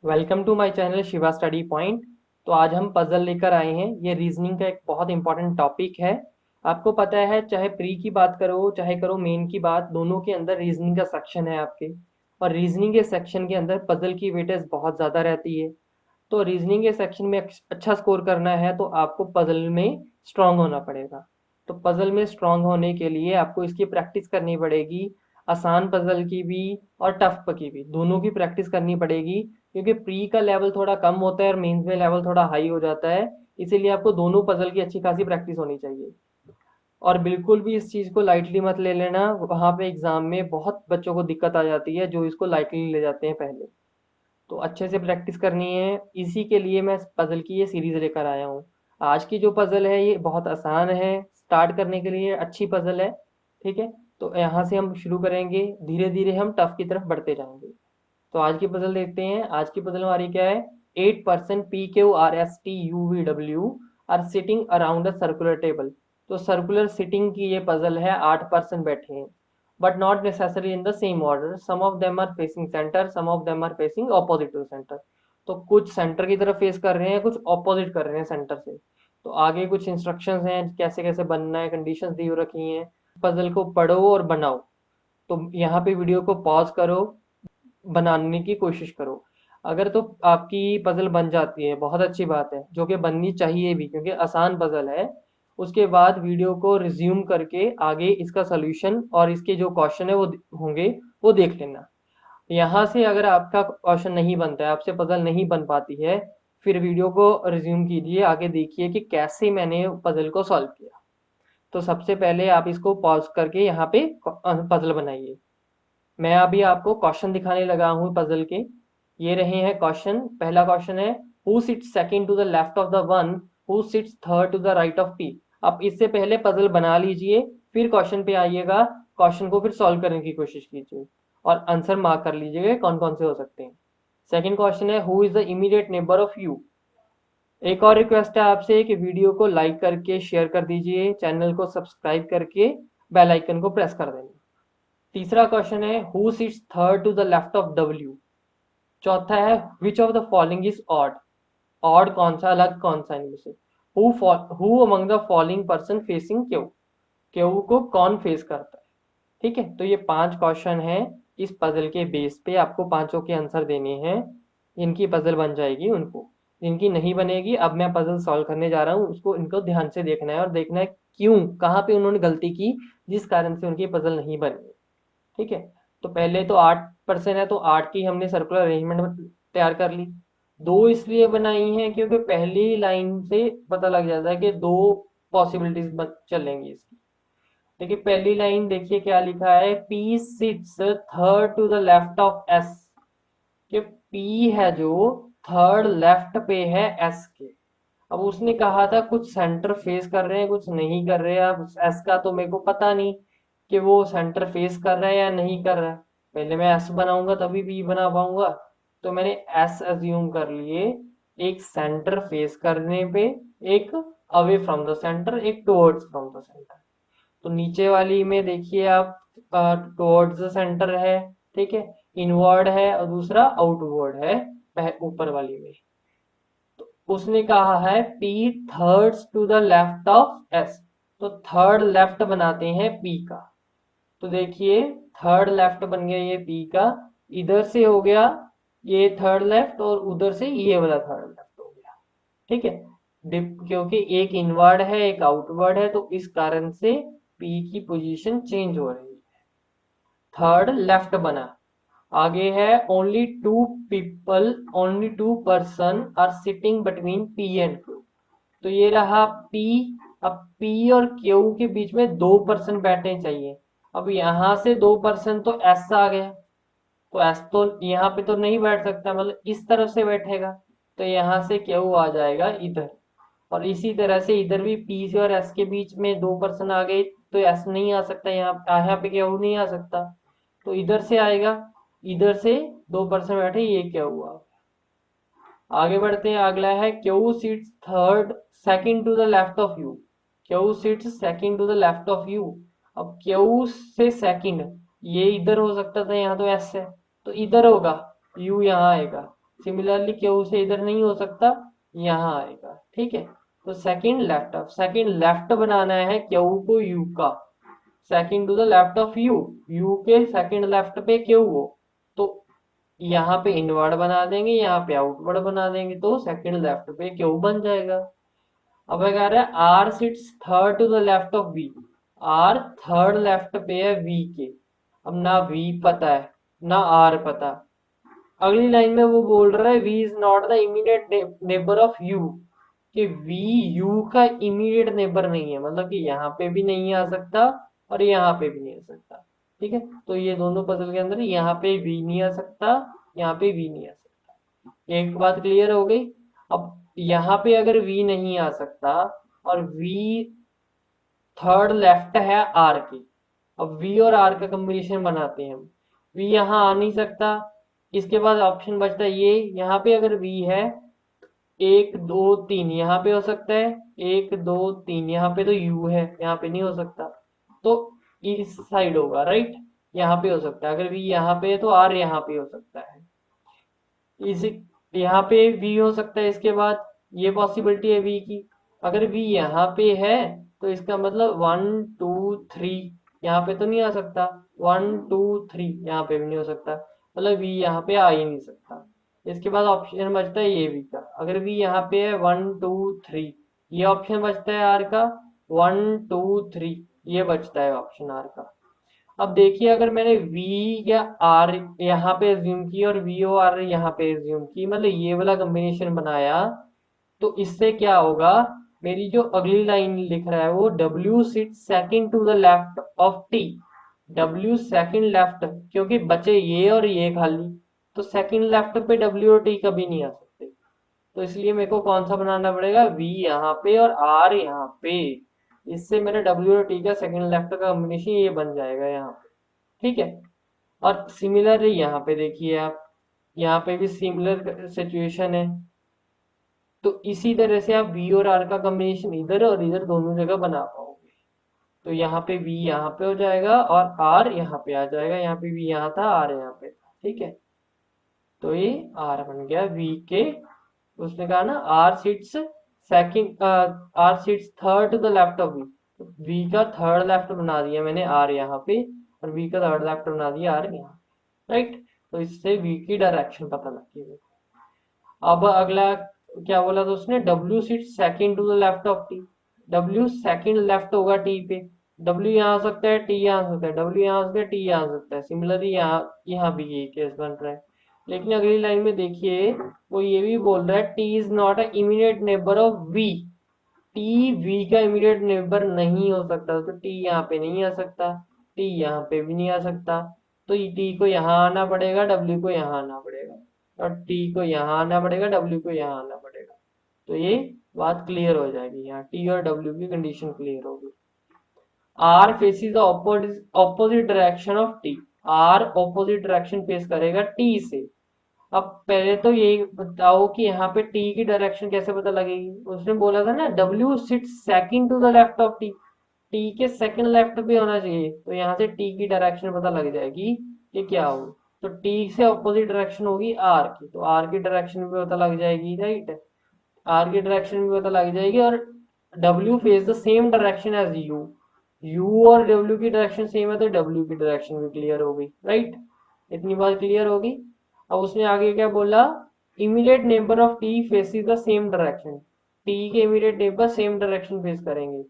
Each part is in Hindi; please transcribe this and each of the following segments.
Welcome to my channel Shiva Study Point. तो आज हम पजल लेकर आए हैं। ये रीजनिंग का एक बहुत इंपॉर्टेंट टॉपिक है। आपको पता है, चाहे प्री की बात करो चाहे करो मेन की बात, दोनों के अंदर रीजनिंग का सेक्शन है आपके। और रीजनिंग के सेक्शन के अंदर पजल की वेटेज बहुत ज़्यादा रहती है। तो रीजनिंग के सेक्शन में अच्छा स्कोर करना है तो आपको पजल में स्ट्रांग होना पड़ेगा। तो पजल में स्ट्रांग होने के लिए आपको इसकी प्रैक्टिस करनी पड़ेगी। आसान पजल की भी और टफ की भी, दोनों की प्रैक्टिस करनी पड़ेगी। क्योंकि प्री का लेवल थोड़ा कम होता है और मेंस में लेवल थोड़ा हाई हो जाता है। इसीलिए आपको दोनों पजल की अच्छी खासी प्रैक्टिस होनी चाहिए। और बिल्कुल भी इस चीज़ को लाइटली मत ले लेना, वहाँ पे एग्जाम में बहुत बच्चों को दिक्कत आ जाती है जो इसको लाइटली ले जाते हैं पहले। तो अच्छे से प्रैक्टिस करनी है, इसी के लिए मैं पजल की ये सीरीज़ लेकर आया हूँ। आज की जो पजल है ये बहुत आसान है, स्टार्ट करने के लिए अच्छी पजल है। ठीक है, तो यहाँ से हम शुरू करेंगे, धीरे धीरे हम टफ की तरफ बढ़ते जाएंगे। तो आज की पजल देखते हैं। आज की पजल हमारी क्या है? 8% PQRSTUVW are sitting around a circular table. तो सर्कुलर सिटिंग की ये पजल है, 8% बैठे हैं, but not necessary in the same order. Some of them are facing centre, some of them are facing opposite to centre. तो कुछ सेंटर की तरफ फेस कर रहे हैं, कुछ ऑपोजिट कर रहे हैं सेंटर से। तो आगे कुछ इंस्ट्रक्शंस हैं कैसे कैसे बनना है, कंडीशंस दी हो रखी हैं। पजल को पढ़ो और बनाओ। तो यहाँ पे वीडियो को पॉज करो, बनाने की कोशिश करो। अगर तो आपकी पजल बन जाती है बहुत अच्छी बात है, जो कि बननी चाहिए भी क्योंकि आसान पजल है। उसके बाद वीडियो को रिज्यूम करके आगे इसका सॉल्यूशन और इसके जो क्वेश्चन है वो होंगे, वो देख लेना। यहाँ से अगर आपका क्वेश्चन नहीं बनता है, आपसे पजल नहीं बन पाती है, फिर वीडियो को रिज्यूम कीजिए, आगे देखिए कि कैसे मैंने पजल को सॉल्व किया। तो सबसे पहले आप इसको पॉज करके यहाँ पे पजल बनाइए। मैं अभी आपको क्वेश्चन दिखाने लगा हूँ पजल के। ये रहे हैं क्वेश्चन। पहला क्वेश्चन है, who sits second to the left of the one who sits third to the right of P. अब इससे पहले पजल बना लीजिए, फिर क्वेश्चन पे आइएगा, क्वेश्चन को फिर सॉल्व करने की कोशिश कीजिए और आंसर मार्क कर लीजिएगा कौन कौन से हो सकते हैं। सेकंड क्वेश्चन है, who is the immediate neighbour of you. एक और रिक्वेस्ट है आपसे कि वीडियो को लाइक करके शेयर कर दीजिए, चैनल को सब्सक्राइब करके बेल आइकन को प्रेस कर देना। तीसरा क्वेश्चन है, who sits third to the left of W. चौथा है, which of the following is odd. Odd कौन सा, अलग कौन सा इनमें से। Who among the following person facing Q. Q को कौन फेस करता है। ठीक है, तो ये 5 क्वेश्चन है। इस पजल के बेस पे आपको पांचों के आंसर देने हैं। इनकी पजल बन जाएगी उनको। इनकी नहीं बनेगी, अब मैं पजल सॉल्व करने जा रहा हूँ, उसको इनको ध्यान से देखना है और देखना है क्यों, कहाँ पे उन्होंने गलती की जिस कारण से उनकी पजल नहीं बनी। ठीक है, तो पहले तो 8% है तो 8 की हमने सर्कुलर अरेंजमेंट तैयार कर ली। दो इसलिए बनाई है क्योंकि पहली लाइन से पता लग जाता है कि दो पॉसिबिलिटीज चलेंगी इसकी। देखिए पहली लाइन, देखिए क्या लिखा है, P sits third to the left of S. कि पी है जो थर्ड लेफ्ट पे है एस के। अब उसने कहा था कुछ सेंटर फेस कर रहे हैं कुछ नहीं कर रहे हैं। अब एस का तो मेरे को पता नहीं कि वो सेंटर फेस कर रहा है या नहीं कर रहा है। पहले मैं एस बनाऊंगा तभी बी बना पाऊंगा। तो मैंने एस अज्यूम कर लिए, एक सेंटर फेस करने पे, एक अवे फ्रॉम द सेंटर, एक टुवर्ड्स फ्रॉम द सेंटर। तो नीचे वाली में देखिए आप, टुवर्ड्स द सेंटर है, ठीक है, इनवर्ड है, और दूसरा आउटवर्ड है ऊपर वाली में। उसने कहा है P thirds to the left of S. तो थर्ड लेफ्ट बनाते हैं पी का। तो देखिए थर्ड लेफ्ट बन गया ये पी का, इधर से हो गया ये थर्ड लेफ्ट और उधर से ये वाला थर्ड लेफ्ट हो गया। ठीक है, क्योंकि एक इनवर्ड है एक आउटवर्ड है तो इस कारण से पी की पोजीशन चेंज हो रही है, थर्ड लेफ्ट बना। आगे है, only two people, only two person are sitting between P and Q. तो ये रहा पी। अब पी और क्यू के बीच में 2% बैठने चाहिए। अब यहाँ से 2% तो एस आ गया, तो एस तो यहाँ पे तो नहीं बैठ सकता, मतलब इस तरफ से बैठेगा। तो यहाँ से क्यू आ जाएगा इधर। और इसी तरह से इधर भी पी से और एस के बीच में 2% आ गए तो एस नहीं आ सकता, यहाँ पे क्यू नहीं आ सकता, तो इधर से आएगा। इधर से 2% बैठे, ये क्या हुआ। आगे बढ़ते हैं, अगला है, Q sits third second to the left of U. Q sits second to the left of U. अब क्यू से सेकंड, ये इधर हो सकता था, यहाँ तो एस है तो इधर होगा, यू यहाँ आएगा। सिमिलरली क्यू से इधर नहीं हो सकता, यहाँ आएगा। ठीक है, तो सेकंड लेफ्ट, अब सेकंड लेफ्ट बनाना है क्यू को यू का, second to the left of U, U के सेकंड लेफ्ट पे क्यू हो, तो यहाँ पे इनवर्ड बना देंगे, यहाँ पे आउटवर्ड बना देंगे, तो सेकंड लेफ्ट पे क्यू बन जाएगा। अब कह रहा है R sits third to the left of V, R third left पे है वी के। अब ना वी पता है ना आर पता। अगली लाइन में वो बोल रहा है V is not the immediate neighbour of U, कि वी यू का इमीडिएट नेबर नहीं है, मतलब कि यहाँ पे भी नहीं आ सकता और यहाँ पे भी नहीं आ सकता। ठीक है, तो ये दोनों पजल के अंदर यहाँ पे वी नहीं आ सकता, यहाँ पे वी नहीं आ सकता। एक बात क्लियर हो गई। अब यहाँ पे अगर वी नहीं आ सकता और वी थर्ड लेफ्ट है आर की, अब वी और आर का कॉम्बिनेशन बनाते हैं हम, वी यहाँ आ नहीं सकता, इसके बाद ऑप्शन बचता है ये, यहाँ पे अगर वी है एक दो तीन यहाँ पे हो सकता है, एक दो तीन यहाँ पे तो यू है, यहाँ पे नहीं हो सकता, तो इस साइड होगा, राइट, यहाँ पे हो सकता है। अगर वी यहाँ पे है तो आर यहाँ पे हो सकता है, इसी यहाँ पे वी हो सकता है। इसके बाद ये पॉसिबिलिटी है वी की, अगर वी यहाँ पे है तो इसका मतलब 1 2 3 यहाँ पे तो नहीं आ सकता, 1 2 3 यहाँ पे भी नहीं हो सकता, मतलब वी यहाँ पे आ ही नहीं सकता। इसके बाद ऑप्शन बचता है ये वी का, अगर वी यहाँ पे है 1 2 3, ये ऑप्शन बचता है आर का, 1 2 3 ये बचता है ऑप्शन आर का। अब देखिए अगर मैंने V या R यहाँ पे एज्यूम की और V ओ R यहाँ पे एज्यूम की, मतलब ये वाला कॉम्बिनेशन बनाया, तो इससे क्या होगा, मेरी जो अगली लाइन लिख रहा है वो W sit second to the left of T, W second left, क्योंकि बचे ये और ये खाली, तो सेकंड लेफ्ट पे W और T कभी नहीं आ सकते, तो इसलिए मेरे को कौन सा बनाना पड़ेगा, V यहाँ पे और R यहाँ पे, इससे मेरे W और T का सेकंड लेफ्ट का कॉम्बिनेशन ये बन जाएगा यहाँ पे। ठीक है, और सिमिलर यहाँ पे देखिए आप, यहाँ पे भी सिमिलर सिचुएशन है, तो इसी तरह से आप V और R का कॉम्बिनेशन इधर और इधर दोनों जगह बना पाओगे। तो यहाँ पे V यहाँ पे हो जाएगा और R यहाँ पे आ जाएगा, यहाँ पे V यहाँ था R यहाँ पे था। ठीक है, तो ये R बन गया V के, उसने कहा ना R sits second, R sits third to the left of V, तो V का थर्ड लेफ्ट बना दिया मैंने R यहाँ पे, और V का थर्ड लेफ्ट बना दिया R यहाँ, राइट। तो इससे V की डायरेक्शन पता लग गई। अब अगला क्या बोला था उसने, W sit second to the left of T, W second left होगा T पे, W यहाँ आ सकता है, T यहाँ आ सकता है, W यहाँ आ सकता है, T यहाँ आ सकता है, सिमिलरली यहाँ यहाँ भी यही केस बन रहा है। लेकिन अगली लाइन में देखिए वो ये भी बोल रहा है T is not a immediate neighbour of V, T V का इमीडिएट नेबर नहीं हो सकता, तो T यहाँ पे नहीं आ सकता, T यहाँ पे भी नहीं आ सकता, तो T को यहाँ आना पड़ेगा, W को यहाँ आना पड़ेगा, और T को यहाँ आना पड़ेगा, W को यहाँ आना पड़ेगा, तो ये बात क्लियर हो जाएगी, यहाँ T और W की कंडीशन क्लियर होगी। R faces the opposite direction of T, R opposite direction face करेगा T से। अब पहले तो ये बताओ कि यहाँ पे T की डायरेक्शन कैसे पता लगेगी, उसने बोला था ना W sit second to the left of T, T के सेकंड लेफ्ट पे होना चाहिए, तो यहाँ से T की डायरेक्शन पता लग जाएगी कि क्या होगी, तो T से ऑपोजिट डायरेक्शन होगी R की, तो R की डायरेक्शन भी पता लग जाएगी, राइट, R की डायरेक्शन भी पता लग जाएगी, और W face the same direction as U और W की डायरेक्शन सेम है, तो W की डायरेक्शन भी क्लियर हो गई, राइट, इतनी बात क्लियर होगी। अब उसने आगे क्या बोला, immediate neighbour of T faces the same direction, T के immediate neighbour same direction face करेंगे,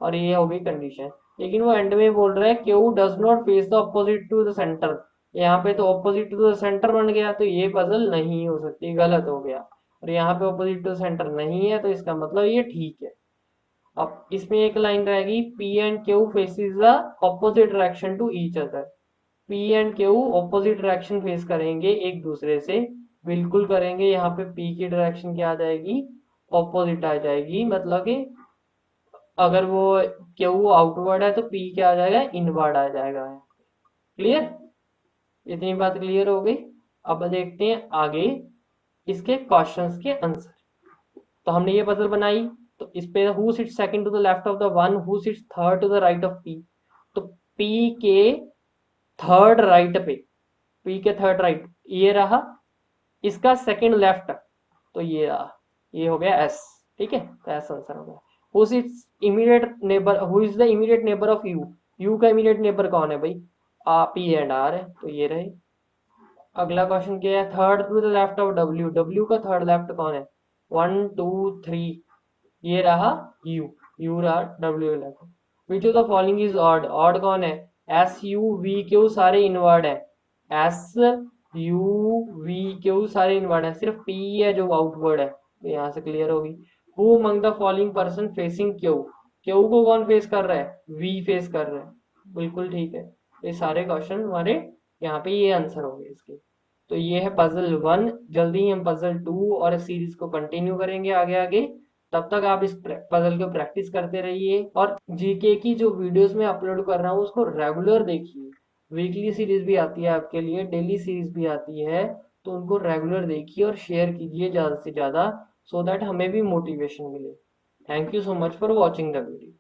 और ये हो गई कंडीशन। लेकिन वो एंड में बोल रहा है Q does not face the opposite to the centre, यहाँ पे तो ऑपोजिट टू द सेंटर बन गया, तो ये पजल नहीं हो सकती, गलत हो गया, और यहाँ पे ऑपोजिट टू सेंटर नहीं है, तो इसका मतलब ये ठीक है। अब इसमें एक लाइन रहेगी, P and Q faces the opposite direction to each other, P and Q opposite direction face करेंगे एक दूसरे से, बिल्कुल करेंगे, यहाँ पे P की डायरेक्शन क्या आ जाएगी, ऑपोजिट आ जाएगी, मतलब कि अगर वो Q आउटवर्ड है तो P क्या आ जाएगा, इनवर्ड आ जाएगा। क्लियर, इतनी बात क्लियर हो गई। अब देखते हैं आगे इसके क्वेश्चंस के आंसर। तो हमने ये पजल बनाई, तो इस पे who sits second to the left of the one who sits third to the right of P, तो P के थर्ड राइट पे, P के थर्ड राइट ये रहा, इसका सेकंड लेफ्ट, तो ये हो गया एस, ठीक है, तो एस आंसर हो गया। Who is immediate neighbour, who is the immediate neighbour of U, you का इमीडिएट नेबर कौन है भाई, पी एंड आर है, तो ये रहे। अगला क्वेश्चन क्या है, third to the left of W, W का थर्ड लेफ्ट कौन है, 1 2 3, ये रहा यू, यू रहा W left. Which of the following is odd, odd कौन है, एस यू वी क्यू सारे इनवर्ड है, एस यू वी क्यू सारे इनवर्ड है, सिर्फ पी है जो आउटवर्ड है, तो यहाँ से क्लियर होगी। Who among the following person facing Q, Q को कौन फेस कर रहा है, वी फेस कर रहा है, बिल्कुल ठीक है। ये सारे क्वेश्चन हमारे यहाँ पे ये आंसर हो गए इसके। तो ये है पजल 1, जल्दी ही हम पजल 2 और इस सीरीज को कंटिन्यू करेंगे आगे आगे। तब तक आप इस पजल को प्रैक्टिस करते रहिए और जीके की जो वीडियोस मैं अपलोड कर रहा हूँ उसको रेगुलर देखिए। वीकली सीरीज भी आती है आपके लिए, डेली सीरीज भी आती है, तो उनको रेगुलर देखिए और शेयर कीजिए ज़्यादा से ज़्यादा, सो दैट हमें भी मोटिवेशन मिले। Thank you so much for watching the video.